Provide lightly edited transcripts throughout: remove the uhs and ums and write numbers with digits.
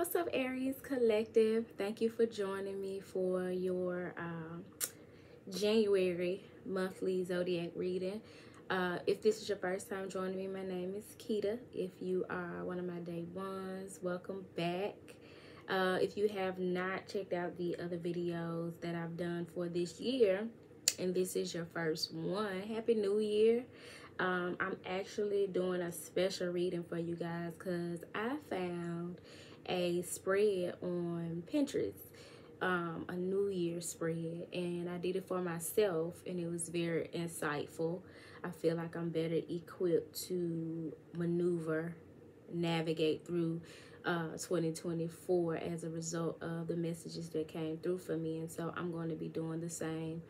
What's up, Aries Collective? Thank you for joining me for your January monthly zodiac reading. If this is your first time joining me, my name is Keita. If you are one of my day ones, welcome back. If you have not checked out the other videos that I've done for this year, and this is your first one, Happy New Year. I'm actually doing a special reading for you guys because I found a spread on Pinterest, a New Year spread, and I did it for myself, and it was very insightful. I feel like I'm better equipped to navigate through 2024 as a result of the messages that came through for me, and so I'm going to be doing the same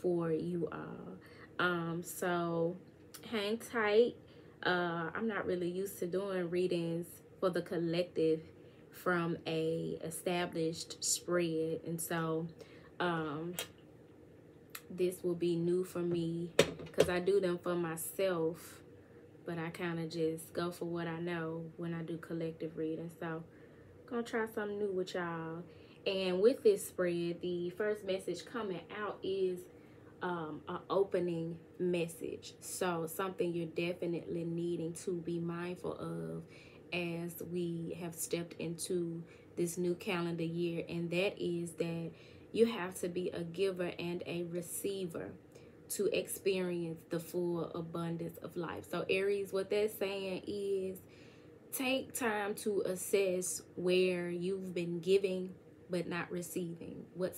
for you all. So hang tight. I'm not really used to doing readings for the collective from a established spread, and so this will be new for me because I do them for myself, but I kind of just go for what I know when I do collective readings. So I'm gonna try something new with y'all. And with this spread, the first message coming out is an opening message. So something you're definitely needing to be mindful of as we have stepped into this new calendar year, and that is that you have to be a giver and a receiver to experience the full abundance of life. So Aries, what that's saying is take time to assess where you've been giving but not receiving. What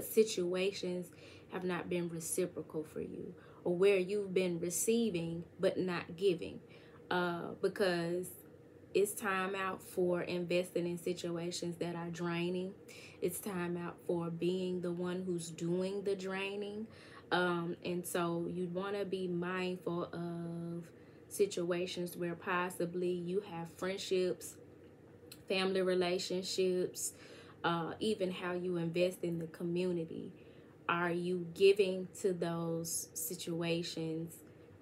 situations have not been reciprocal for you, or where you've been receiving but not giving, because it's time out for investing in situations that are draining. It's time out for being the one who's doing the draining. And so you'd want to be mindful of situations where possibly you have friendships, family relationships, even how you invest in the community. Are you giving to those situations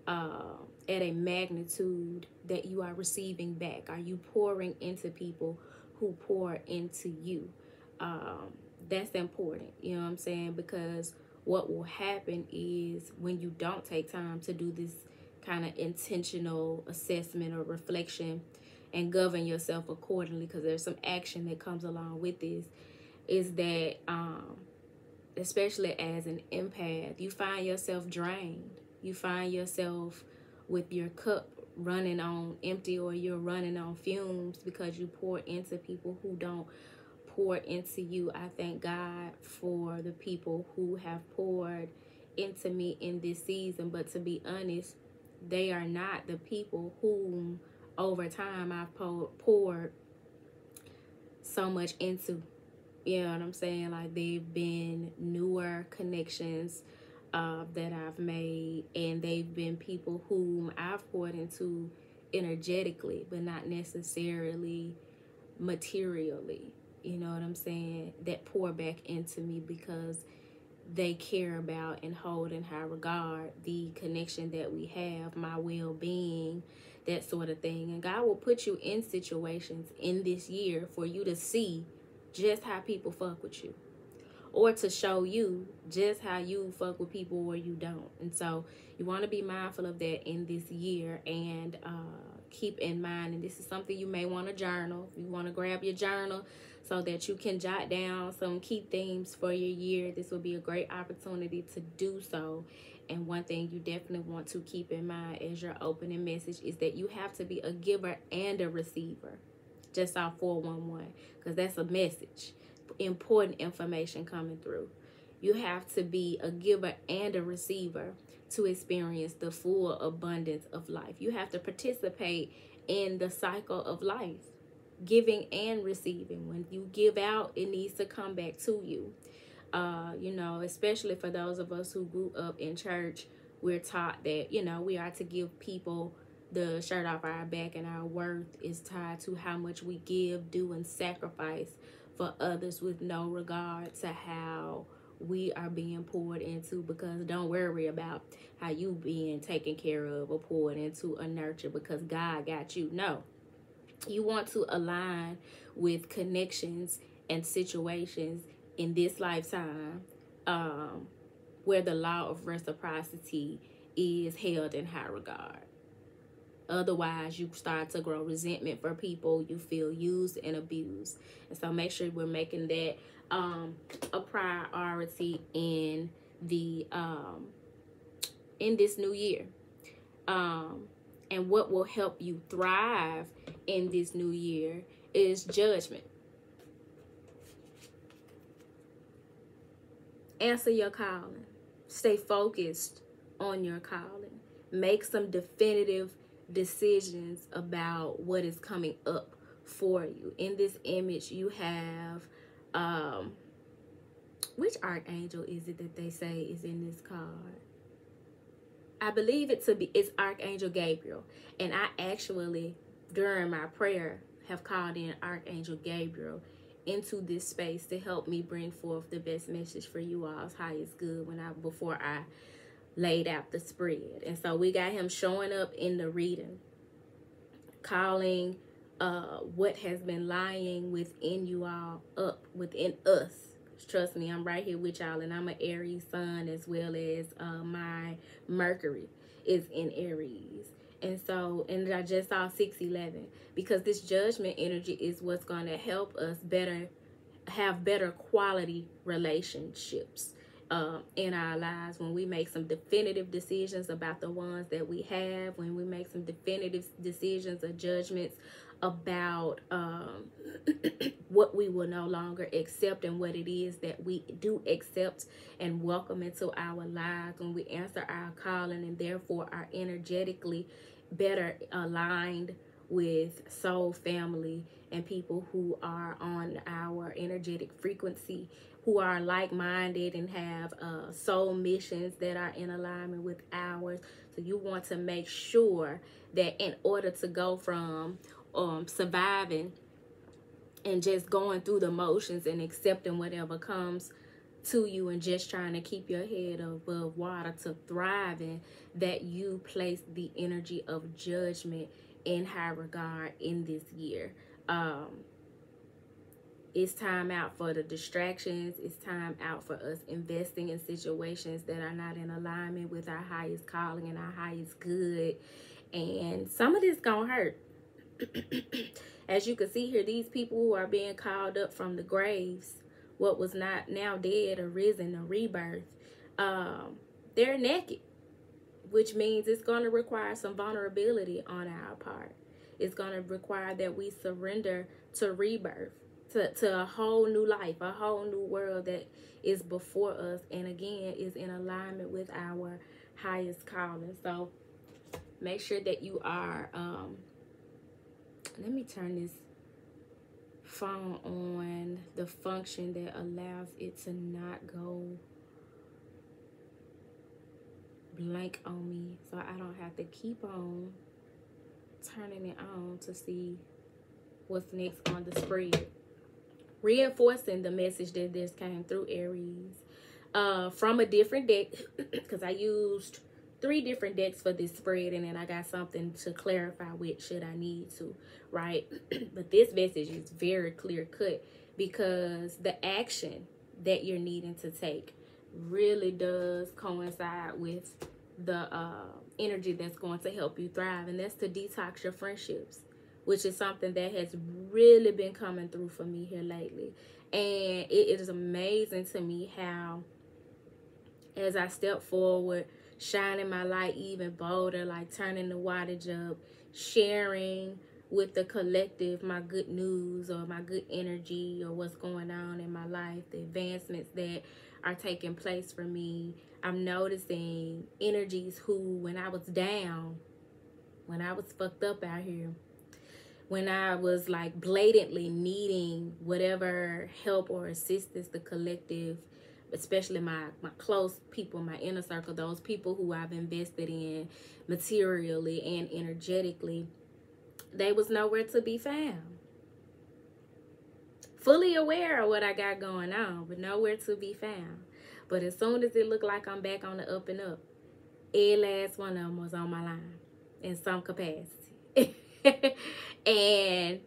at a magnitude that you are receiving back? Are you pouring into people who pour into you? That's important, you know what I'm saying? Because what will happen is when you don't take time to do this kind of intentional assessment or reflection and govern yourself accordingly, because there's some action that comes along with this, is that especially as an empath, you find yourself drained. You find yourself with your cup running on empty, or you're running on fumes because you pour into people who don't pour into you. I thank God for the people who have poured into me in this season, but to be honest, they are not the people whom over time I've poured so much into. You know what I'm saying? Like, they've been newer connections that I've made, and they've been people whom I've poured into energetically, but not necessarily materially. You know what I'm saying? That pour back into me because they care about and hold in high regard the connection that we have, my well-being, that sort of thing. And God will put you in situations in this year for you to see just how people fuck with you, or to show you just how you fuck with people or you don't. And so you want to be mindful of that in this year, and keep in mind, and this is something you may want to journal. You want to grab your journal so that you can jot down some key themes for your year. This will be a great opportunity to do so. And one thing you definitely want to keep in mind as your opening message is that you have to be a giver and a receiver. Just off 411, because that's a message, important information coming through. You have to be a giver and a receiver to experience the full abundance of life. You have to participate in the cycle of life, giving and receiving. When you give out, it needs to come back to you. You know, especially for those of us who grew up in church, we're taught that, you know, we are to give people the shirt off our back, and our worth is tied to how much we give, do, and sacrifice for others, with no regard to how we are being poured into. Because don't worry about how you being taken care of or poured into or nurtured, because God got you. No, You want to align with connections and situations in this lifetime, where the law of reciprocity is held in high regard. Otherwise, you start to grow resentment for people. You feel used and abused. And so make sure we're making that a priority in the in this new year. And what will help you thrive in this new year is judgment. Answer your calling. Stay focused on your calling. Make some definitive decisions about what is coming up for you. In this image, you have which archangel is it that they say is in this card? I believe it's Archangel Gabriel. And I actually, during my prayer, have called in Archangel Gabriel into this space to help me bring forth the best message for you all's highest good before I laid out the spread. And so we got him showing up in the reading, calling what has been lying within you all up within us. Trust me, I'm right here with y'all, and I'm an Aries sun, as well as my Mercury is in Aries. And so, and I just saw 611, because this judgment energy is what's going to help us have better quality relationships in our lives, when we make some definitive decisions about the ones that we have, when we make some definitive decisions or judgments about what we will no longer accept and what it is that we do accept and welcome into our lives, when we answer our calling and therefore are energetically better aligned with soul family and people who are on our energetic frequency, who are like-minded and have soul missions that are in alignment with ours. So you want to make sure that in order to go from surviving and just going through the motions and accepting whatever comes to you and just trying to keep your head above water, to thriving, that you place the energy of judgment in high regard in this year. It's time out for the distractions. It's time out for us investing in situations that are not in alignment with our highest calling and our highest good. And some of this gonna hurt. As you can see here, these people who are being called up from the graves, what was not now dead or risen or rebirth, they're naked, which means it's going to require some vulnerability on our part. It's going to require that we surrender to rebirth, to a whole new life, a whole new world that is before us, and again is in alignment with our highest calling. So make sure that you are let me turn this phone on the function that allows it to not go blank on me, so I don't have to keep on turning it on to see what's next on the spread. Reinforcing the message that this came through, Aries, from a different deck, because I used 3 different decks for this spread, and then I got something to clarify with should I need to, right? But this message is very clear cut, because the action that you're needing to take really does coincide with the energy that's going to help you thrive, and that's to detox your friendships, which is something that has really been coming through for me here lately. And it is amazing to me how, as I step forward, shining my light even bolder, like turning the wattage up, sharing with the collective my good news or my good energy or what's going on in my life, the advancements that are taking place for me. I'm noticing energies who, when I was down, when I was fucked up out here, when I was like blatantly needing whatever help or assistance the collective, especially my close people, my inner circle, those people who I've invested in materially and energetically, they was nowhere to be found. Fully aware of what I got going on, but nowhere to be found. But as soon as it looked like I'm back on the up and up, every last one of them was on my line in some capacity. And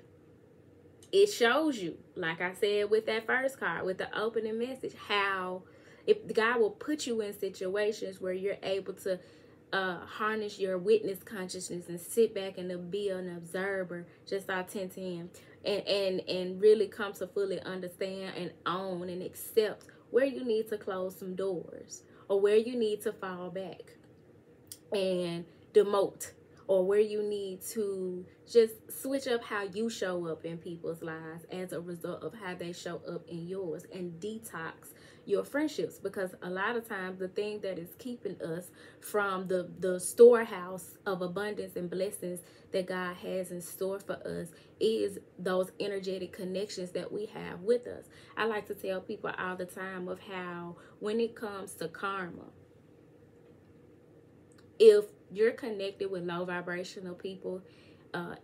it shows you, like I said with that first card, with the opening message, how if God will put you in situations where you're able to harness your witness consciousness and sit back and be an observer, just our 1010, and really come to fully understand and own and accept where you need to close some doors, or where you need to fall back and demote, or where you need to just switch up how you show up in people's lives as a result of how they show up in yours, and detox your friendships. Because a lot of times the thing that is keeping us from the storehouse of abundance and blessings that God has in store for us is those energetic connections that we have with us. I like to tell people all the time of how when it comes to karma, if you're connected with low vibrational people,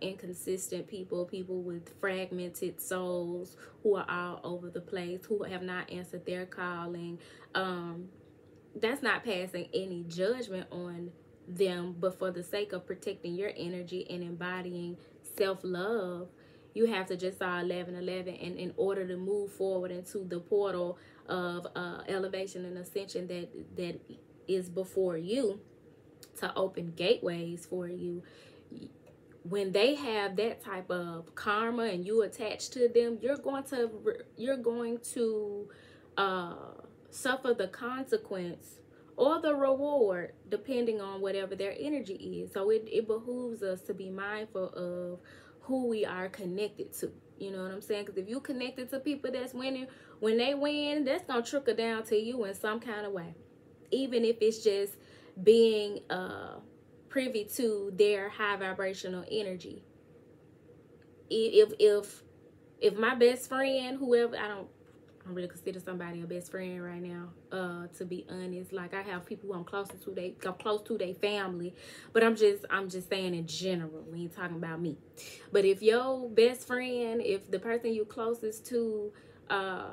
inconsistent people, people with fragmented souls who are all over the place, who have not answered their calling, that's not passing any judgment on them, but for the sake of protecting your energy and embodying self-love, you have to just start 1111, and in order to move forward into the portal of elevation and ascension that is before you, to open gateways for you, when they have that type of karma and you attach to them, you're going to suffer the consequence or the reward depending on whatever their energy is. So it behooves us to be mindful of who we are connected to. You know what I'm saying? Because if you connected to people that's winning, when they win, that's gonna trickle down to you in some kind of way, even if it's just being privy to their high vibrational energy. If my best friend, whoever, I don't really consider somebody a best friend right now, to be honest. Like, I have people who I'm close to their family, but I'm just saying in general, we ain't talking about me. But if your best friend, if the person you closest to,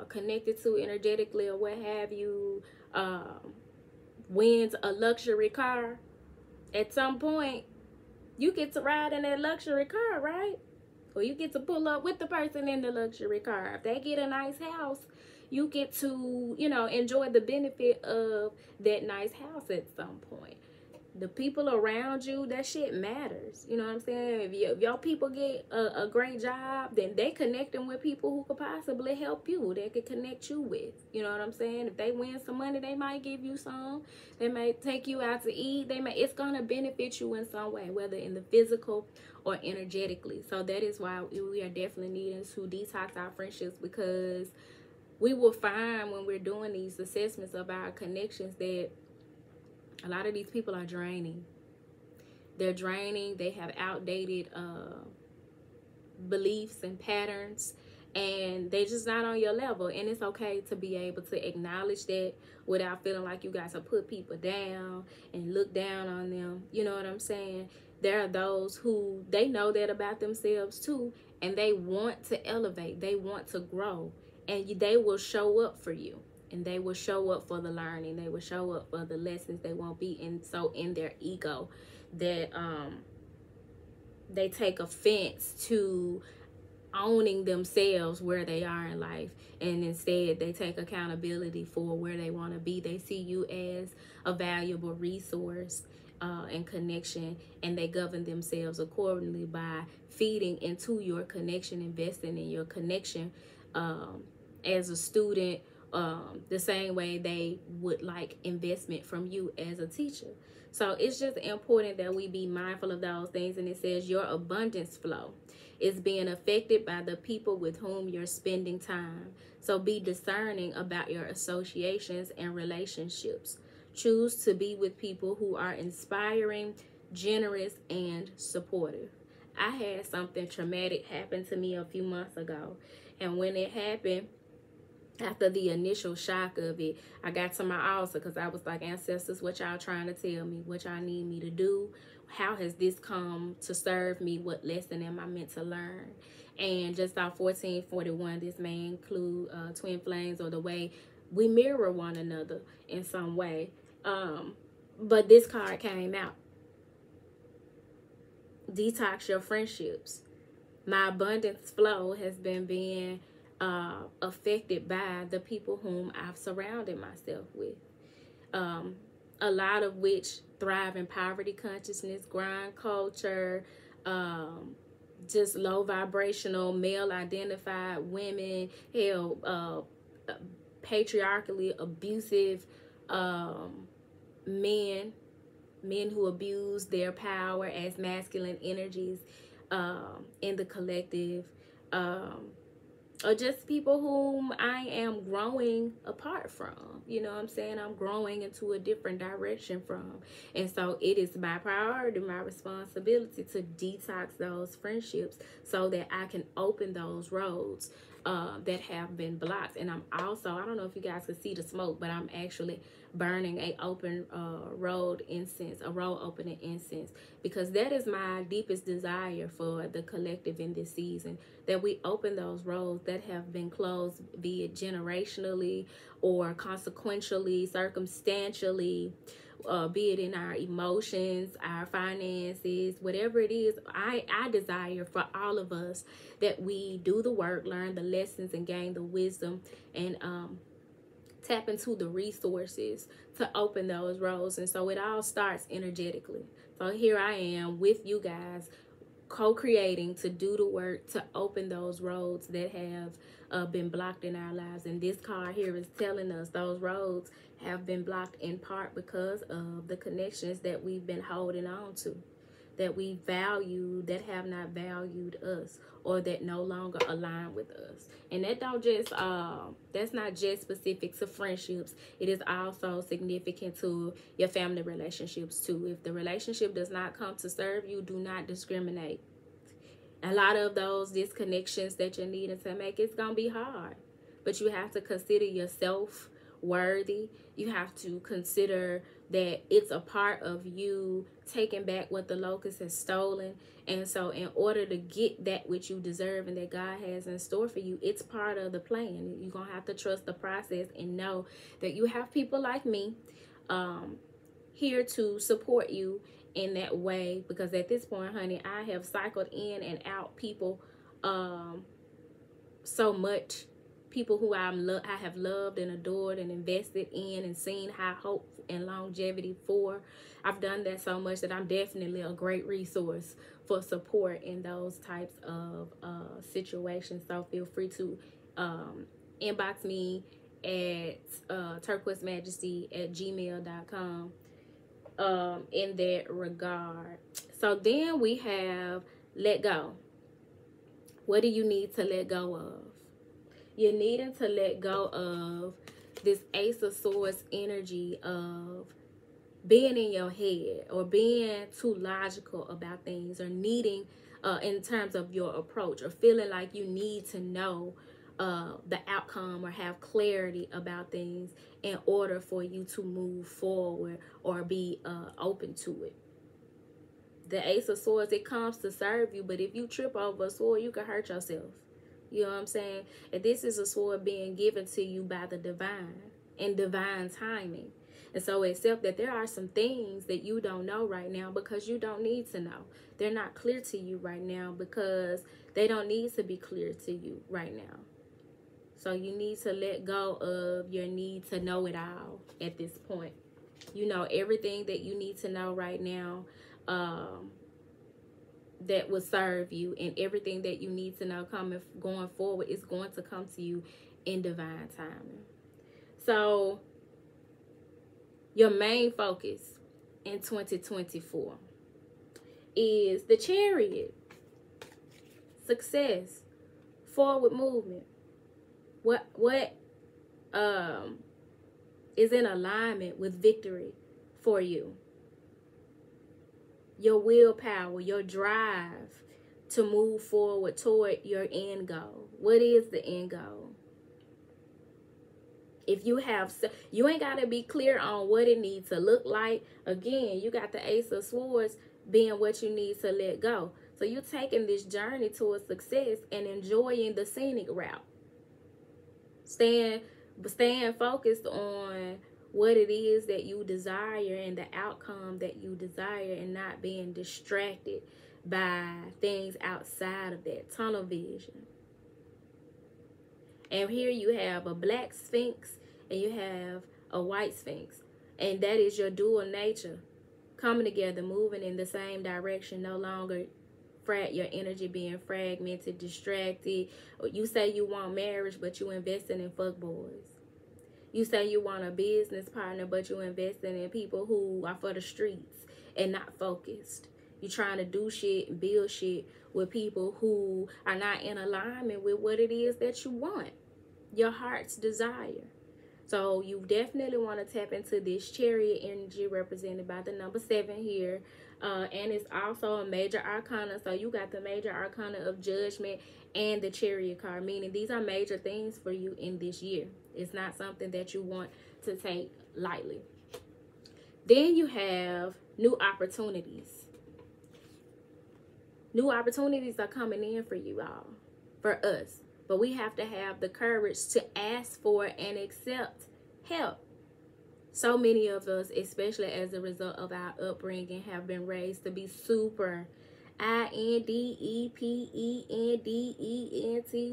connected to energetically or what have you, wins a luxury car, at some point you get to ride in that luxury car, right? Or you get to pull up with the person in the luxury car. If they get a nice house, you get to, enjoy the benefit of that nice house at some point. The people around you, that shit matters. You know what I'm saying? If your people get a great job, then they connecting with people who could possibly help you. They could connect you with. You know what I'm saying? If they win some money, they might give you some. They might take you out to eat. It's gonna benefit you in some way, whether in the physical or energetically. So that is why we are definitely needing to detox our friendships, because we will find when we're doing these assessments of our connections that a lot of these people are draining. They're draining. They have outdated beliefs and patterns, and they're just not on your level. And it's okay to be able to acknowledge that without feeling like you got to put people down and look down on them. You know what I'm saying? There are those who, they know that about themselves too, and they want to elevate. They want to grow, and they will show up for you. And they will show up for the learning. They will show up for the lessons. They won't be in their ego that they take offense to owning themselves where they are in life. And instead, they take accountability for where they want to be. They see you as a valuable resource and connection, and they govern themselves accordingly by feeding into your connection, investing in your connection as a student, the same way they would like investment from you as a teacher. So it's just important that we be mindful of those things. And it says your abundance flow is being affected by the people with whom you're spending time. So be discerning about your associations and relationships. Choose to be with people who are inspiring, generous, and supportive. I had something traumatic happen to me a few months ago, and when it happened, after the initial shock of it, I got to my altar because I was like, ancestors, what y'all trying to tell me? What y'all need me to do? How has this come to serve me? What lesson am I meant to learn? And just off 1441, this may include twin flames, or the way we mirror one another in some way. But this card came out. detox your friendships. My abundance flow has been being affected by the people whom I've surrounded myself with. A lot of which thrive in poverty consciousness, grind culture, just low vibrational, male identified women, hell, patriarchally abusive men who abuse their power as masculine energies in the collective, or just people whom I am growing apart from. You know what I'm saying? I'm growing into a different direction from. And so it is my priority, my responsibility to detox those friendships so that I can open those roads that have been blocked. And I'm also, I don't know if you guys can see the smoke, but I'm actually burning a open road incense, a road opening incense, because that is my deepest desire for the collective in this season, that we open those roads that have been closed, be it generationally or consequentially, circumstantially, be it in our emotions, our finances, whatever it is. I desire for all of us that we do the work, learn the lessons, and gain the wisdom, and tap into the resources to open those roads. And so it all starts energetically. So here I am with you guys, co-creating to do the work to open those roads that have been blocked in our lives. And this card here is telling us those roads have been blocked in part because of the connections that we've been holding on to, that we value, that have not valued us, or that no longer align with us. And that don't just that's not just specific to friendships. It is also significant to your family relationships too. If the relationship does not come to serve you, do not discriminate. A lot of those disconnections that you're needing to make, it's gonna be hard, but you have to consider yourself worthy. You have to consider that it's a part of you taking back what the locust has stolen. And so in order to get that which you deserve and that God has in store for you, it's part of the plan. You're gonna have to trust the process and know that you have people like me here to support you in that way, because at this point, honey, I have cycled in and out people so much, people who I have loved and adored and invested in and seen high hope and longevity for. I've done that so much that I'm definitely a great resource for support in those types of situations. So feel free to inbox me at turquoisemajesty@gmail.com in that regard. So then we have let go. What do you need to let go of? You're needing to let go of this Ace of Swords energy of being in your head or being too logical about things, or needing in terms of your approach, or feeling like you need to know the outcome or have clarity about things in order for you to move forward or be open to it. The Ace of Swords, it comes to serve you, but if you trip over a sword, you can hurt yourself. You know what I'm saying? And this is a sword being given to you by the divine in divine timing. And so accept that there are some things that you don't know right now because you don't need to know. They're not clear to you right now because they don't need to be clear to you right now. So you need to let go of your need to know it all at this point. You know everything that you need to know right now that will serve you, and everything that you need to know going forward is going to come to you in divine timing. So your main focus in 2024 is the Chariot. Success, forward movement. What is in alignment with victory for you? Your willpower, your drive to move forward toward your end goal. What is the end goal? If you have, you ain't got to be clear on what it needs to look like. Again, you got the Ace of Swords being what you need to let go. So you're taking this journey towards success and enjoying the scenic route. Staying focused on what it is that you desire and the outcome that you desire, and not being distracted by things outside of that, tunnel vision. And here you have a black sphinx and you have a white sphinx. And that is your dual nature coming together, moving in the same direction, no longer your energy being fragmented, distracted. You say you want marriage, but you investing in fuckboys. You say you want a business partner, but you investing in people who are for the streets and not focused. You're trying to do shit and build shit with people who are not in alignment with what it is that you want, your heart's desire. So you definitely want to tap into this Chariot energy represented by the number 7 here. And it's also a major arcana. So you got the major arcana of Judgment and the Chariot card, meaning these are major things for you in this year. It's not something that you want to take lightly. Then you have new opportunities. New opportunities are coming in for you all, for us. But we have to have the courage to ask for and accept help. So many of us, especially as a result of our upbringing, have been raised to be super independent.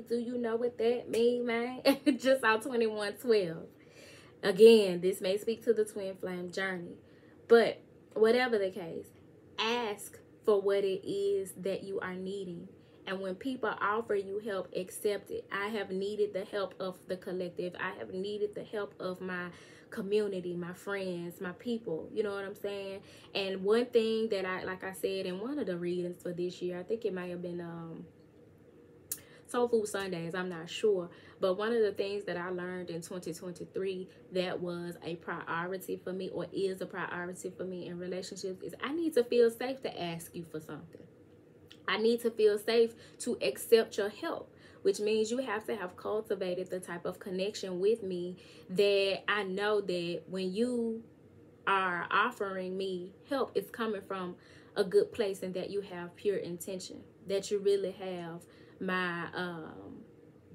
Do you know what that means, man? Just out 2112. Again, this may speak to the twin flame journey. But whatever the case, ask for what it is that you are needing. And when people offer you help, accept it. I have needed the help of the collective. I have needed the help of my community, my friends, my people. You know what I'm saying? And one thing that like I said in one of the readings for this year, I think it might have been Soul Food Sundays, I'm not sure. But one of the things that I learned in 2023 that was a priority for me, or is a priority for me in relationships, is I need to feel safe to ask you for something. I need to feel safe to accept your help, which means you have to have cultivated the type of connection with me that I know that when you are offering me help, it's coming from a good place, and that you have pure intention, that you really have my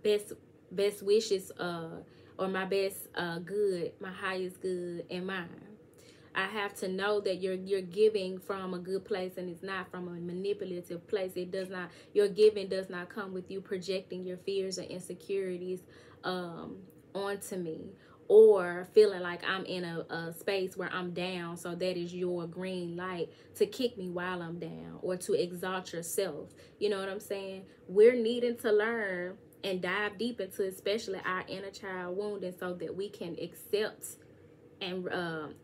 best wishes or my best good, my highest good in mind. I have to know that you're giving from a good place, and it's not from a manipulative place. It does not, your giving does not come with you projecting your fears or insecurities onto me, or feeling like I'm in a space where I'm down, so that is your green light to kick me while I'm down, or to exalt yourself. You know what I'm saying? We're needing to learn and dive deep into especially our inner child wounding, so that we can accept and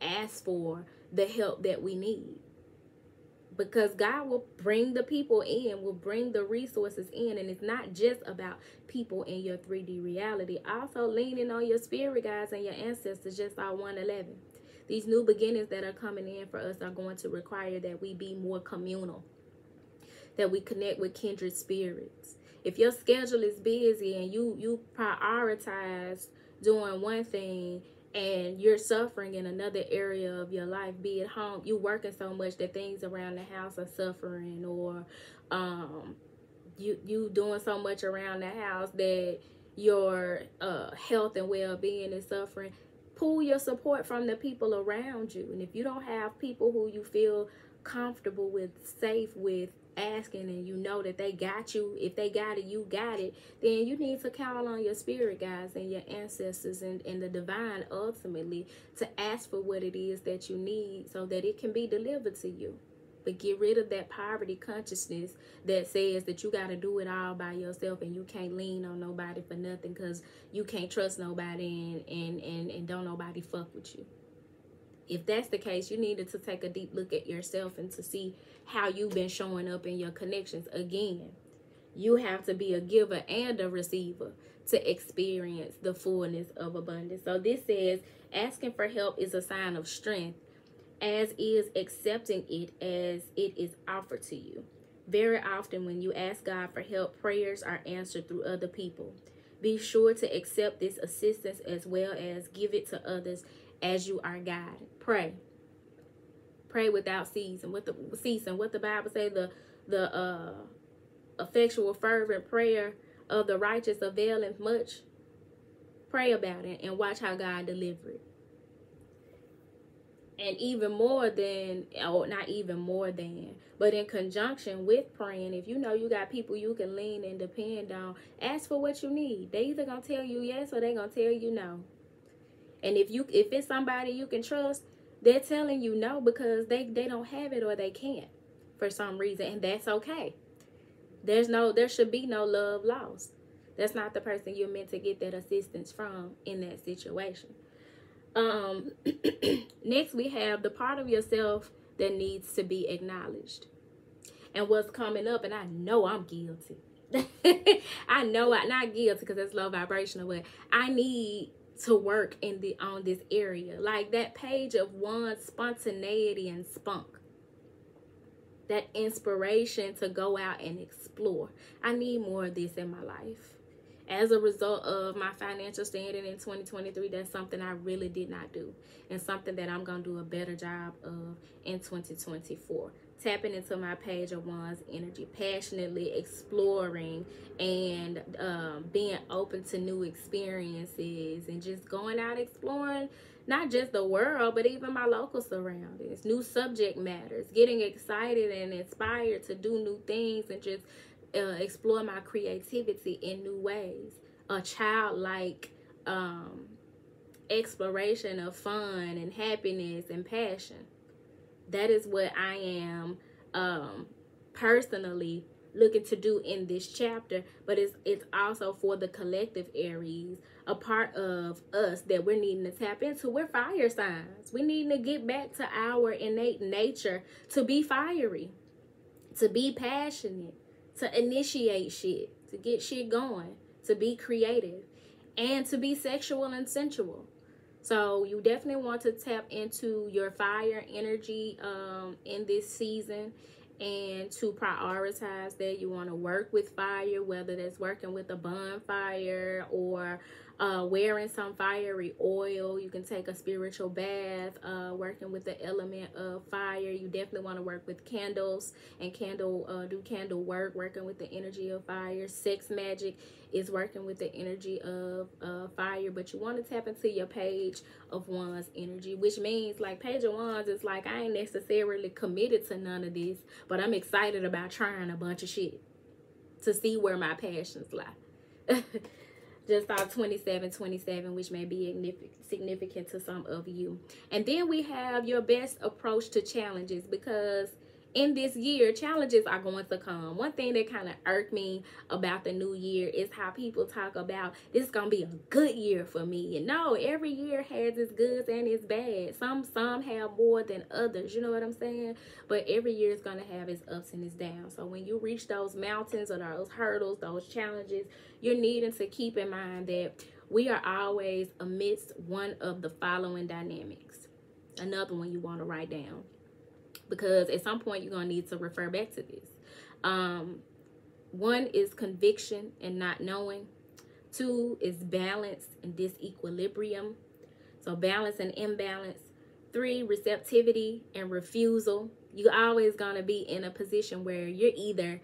ask for the help that we need. Because God will bring the people in, will bring the resources in. And it's not just about people in your 3D reality. Also leaning on your spirit guides and your ancestors, just our 111. These new beginnings that are coming in for us are going to require that we be more communal, that we connect with kindred spirits. If your schedule is busy and you prioritize doing one thing, and you're suffering in another area of your life, be it home, you working so much that things around the house are suffering, or you doing so much around the house that your health and well-being is suffering, pull your support from the people around you. And if you don't have people who you feel comfortable with, safe with, asking, and you know that they got you, if they got it, you got it, then you need to call on your spirit guides and your ancestors and the divine ultimately to ask for what it is that you need, so that it can be delivered to you. But get rid of that poverty consciousness that says that you got to do it all by yourself, and you can't lean on nobody for nothing, because you can't trust nobody, and don't nobody fuck with you. If that's the case, you needed to take a deep look at yourself and to see how you've been showing up in your connections. Again, you have to be a giver and a receiver to experience the fullness of abundance. So this says, asking for help is a sign of strength, as is accepting it as it is offered to you. Very often when you ask God for help, prayers are answered through other people. Be sure to accept this assistance as well as give it to others as you are guided. Pray without ceasing. What the Bible say, the effectual fervent prayer of the righteous availeth much. Pray about it and watch how God deliver it. And even more than, or not even more than, but in conjunction with praying, if you know you got people you can lean and depend on, ask for what you need. They either gonna tell you yes or they gonna tell you no. And if it's somebody you can trust, they're telling you no because they don't have it or they can't for some reason, and that's okay. There should be no love lost. That's not the person you're meant to get that assistance from in that situation. Next we have the part of yourself that needs to be acknowledged. And what's coming up, and I know I'm guilty. I know I'm not guilty because it's low vibrational, but I need to work on this area. Like that page of Wands, spontaneity and spunk. That inspiration to go out and explore. I need more of this in my life. As a result of my financial standing in 2023, that's something I really did not do. And something that I'm going to do a better job of in 2024. Tapping into my page of Wands energy. Passionately exploring and being open to new experiences. And just going out exploring not just the world, but even my local surroundings. New subject matters. Getting excited and inspired to do new things and just explore my creativity in new ways. A childlike exploration of fun and happiness and passion. That is what I am personally looking to do in this chapter, but it's also for the collective Aries, a part of us that we're needing to tap into. We're fire signs. We need to get back to our innate nature to be fiery, to be passionate, to initiate shit, to get shit going, to be creative, and to be sexual and sensual. So you definitely want to tap into your fire energy in this season, and to prioritize that. You want to work with fire, whether that's working with a bonfire or wearing some fiery oil. You can take a spiritual bath, working with the element of fire. You definitely want to work with candles and do candle work, working with the energy of fire. Sex magic is working with the energy of fire, but you want to tap into your page of Wands energy, which means like page of Wands is like I ain't necessarily committed to none of this, but I'm excited about trying a bunch of shit to see where my passions lie. Just saw 2727, which may be significant to some of you. And then we have your best approach to challenges, because in this year, challenges are going to come. One thing that kind of irked me about the new year is how people talk about this is going to be a good year for me. And no, every year has its goods and its bad. Some have more than others. You know what I'm saying? But every year is going to have its ups and its downs. So when you reach those mountains or those hurdles, those challenges, you're needing to keep in mind that we are always amidst one of the following dynamics. Another one you want to write down, because at some point you're going to need to refer back to this. One is conviction and not knowing. Two is balance and disequilibrium. So balance and imbalance. Three, receptivity and refusal. You're always going to be in a position where you're either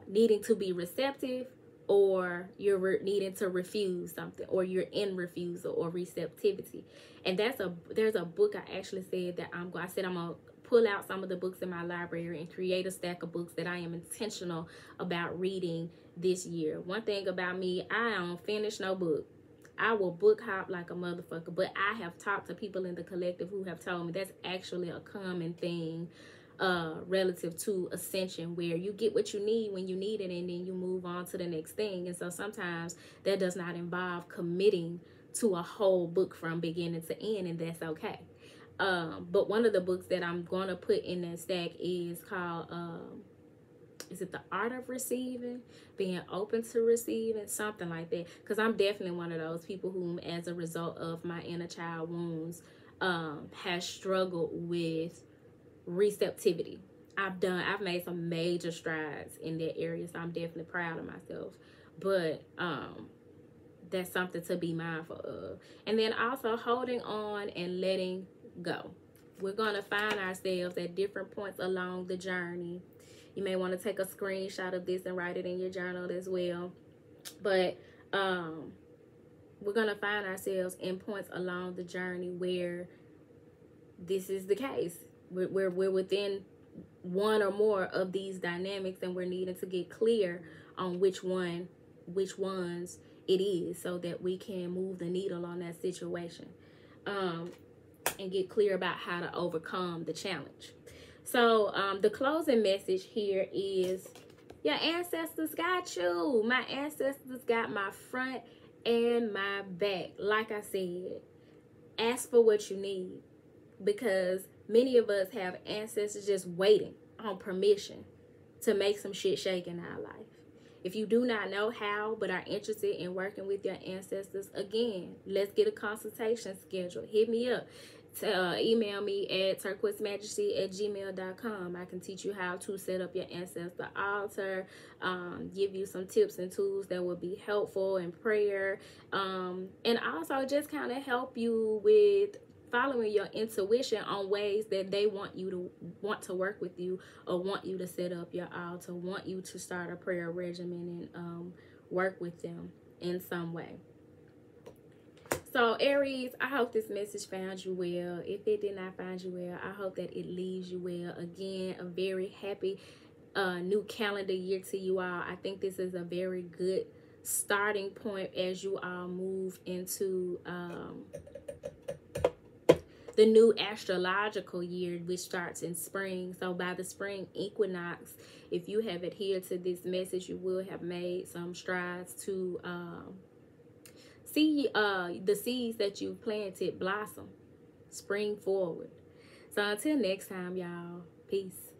needing to be receptive, or you're needing to refuse something, or you're in refusal or receptivity. And there's a book I actually said that I'm going to pull out some of the books in my library and create a stack of books that I am intentional about reading this year. One thing about me, I don't finish no book. I will book hop like a motherfucker, but I have talked to people in the collective who have told me that's actually a common thing relative to ascension, where you get what you need when you need it and then you move on to the next thing. And so sometimes that does not involve committing to a whole book from beginning to end, and that's okay. But one of the books that I'm going to put in that stack is called is it The Art of Receiving? Being open to receiving, something like that. Because I'm definitely one of those people whom, as a result of my inner child wounds, has struggled with receptivity. I've made some major strides in that area, so I'm definitely proud of myself. But that's something to be mindful of. And then also holding on and letting go. We're going to find ourselves at different points along the journey. You may want to take a screenshot of this and write it in your journal as well. But we're going to find ourselves in points along the journey where this is the case. We're within one or more of these dynamics, and we're needing to get clear on which ones it is, so that we can move the needle on that situation, and get clear about how to overcome the challenge. So the closing message here is, your ancestors got you. My ancestors got my front and my back. Like I said, ask for what you need, because many of us have ancestors just waiting on permission to make some shit shake in our life. If you do not know how but are interested in working with your ancestors, again, let's get a consultation scheduled. Hit me up. Email me at turquoisemajesty@gmail.com. I can teach you how to set up your ancestor altar, give you some tips and tools that will be helpful in prayer, and also just kind of help you with following your intuition on ways that they want to work with you, or want you to set up your altar, want you to start a prayer regimen, and work with them in some way. So Aries, I hope this message found you well. If it did not find you well, I hope that it leaves you well. Again, a very happy new calendar year to you all. I think this is a very good starting point as you all move into the new astrological year, which starts in spring. So by the spring equinox, if you have adhered to this message, you will have made some strides to see the seeds that you've planted blossom, spring forward. So until next time, y'all, peace.